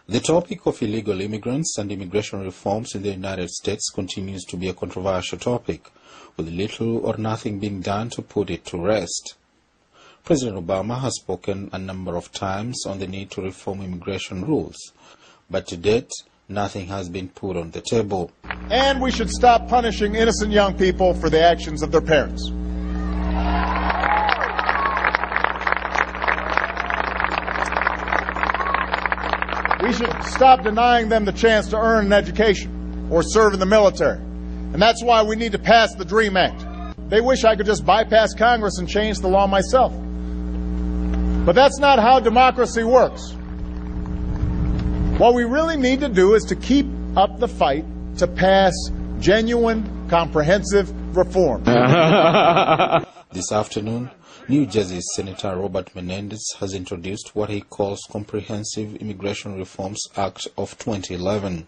The topic of illegal immigrants and immigration reforms in the United States continues to be a controversial topic, with little or nothing being done to put it to rest. President Obama has spoken a number of times on the need to reform immigration rules, but to date, nothing has been put on the table. And we should stop punishing innocent young people for the actions of their parents. We should stop denying them the chance to earn an education or serve in the military. And that's why we need to pass the DREAM Act. They wish I could just bypass Congress and change the law myself. But that's not how democracy works. What we really need to do is to keep up the fight to pass genuine, comprehensive reform. This afternoon, New Jersey Senator Robert Menendez has introduced what he calls Comprehensive Immigration Reforms Act of 2011.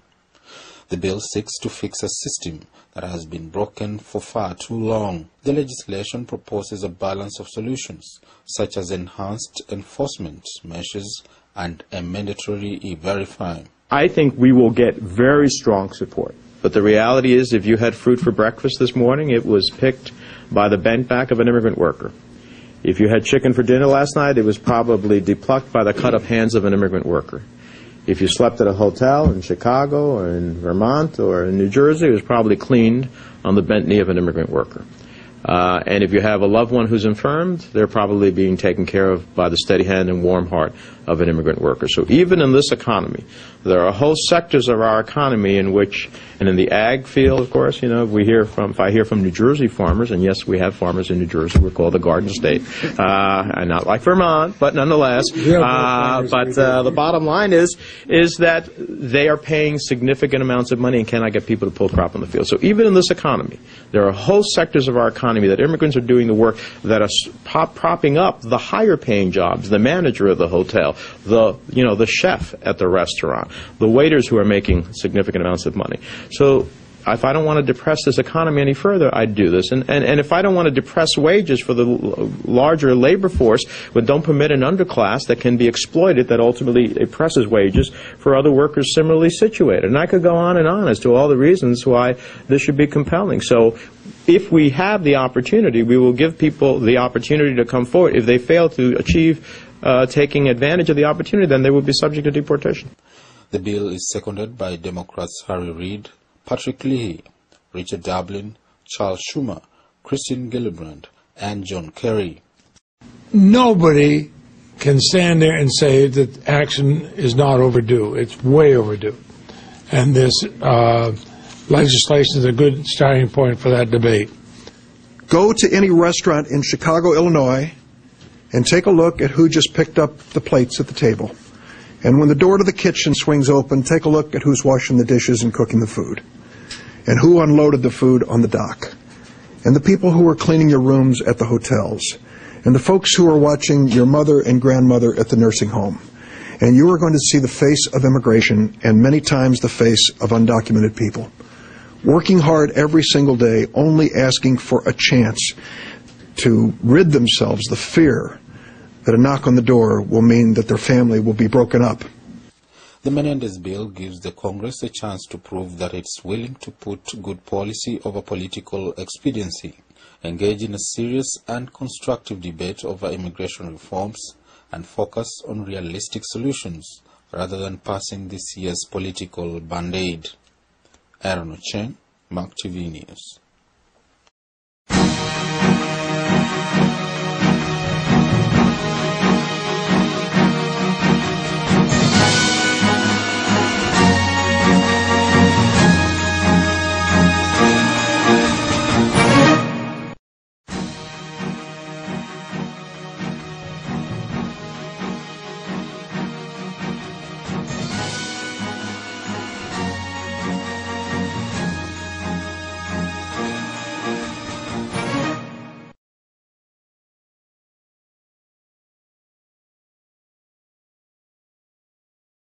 The bill seeks to fix a system that has been broken for far too long. The legislation proposes a balance of solutions, such as enhanced enforcement measures and a mandatory e-verify. I think we will get very strong support. But the reality is, if you had fruit for breakfast this morning, it was picked by the bent back of an immigrant worker. If you had chicken for dinner last night, it was probably depulked by the cut-up hands of an immigrant worker. If you slept at a hotel in Chicago or in Vermont or in New Jersey, it was probably cleaned on the bent knee of an immigrant worker. And if you have a loved one who's infirmed, they're probably being taken care of by the steady hand and warm heart of an immigrant worker. So even in this economy, there are whole sectors of our economy in which, and in the ag field, of course, you know, if I hear from New Jersey farmers, and yes, we have farmers in New Jersey, we're called the Garden State, and not like Vermont, but nonetheless. The bottom line is that they are paying significant amounts of money and cannot get people to pull crop in the field. So even in this economy, there are whole sectors of our economy that immigrants are doing the work that are propping up the higher paying jobs, the manager of the hotel, the chef at the restaurant, the waiters who are making significant amounts of money. So if I don't want to depress this economy any further, I'd do this. And if I don't want to depress wages for the larger labor force, but don't permit an underclass that can be exploited, that ultimately oppresses wages for other workers similarly situated. And I could go on as to all the reasons why this should be compelling. So if we have the opportunity, we will give people the opportunity to come forward. If they fail to achieve taking advantage of the opportunity, then they will be subject to deportation. The bill is seconded by Democrats Harry Reid, Patrick Leahy, Richard Dublin, Charles Schumer, Christine Gillibrand, and John Kerry. Nobody can stand there and say that action is not overdue. It's way overdue. And this legislation is a good starting point for that debate. Go to any restaurant in Chicago, Illinois, and take a look at who just picked up the plates at the table. And when the door to the kitchen swings open, take a look at who's washing the dishes and cooking the food, and who unloaded the food on the dock, and the people who are cleaning your rooms at the hotels, and the folks who are watching your mother and grandmother at the nursing home. And you are going to see the face of immigration, and many times the face of undocumented people, working hard every single day, only asking for a chance to rid themselves the fear that a knock on the door will mean that their family will be broken up. The Menendez bill gives the Congress a chance to prove that it's willing to put good policy over political expediency, engage in a serious and constructive debate over immigration reforms, and focus on realistic solutions rather than passing this year's political band-aid. Aaron Ochen, Mark TV News.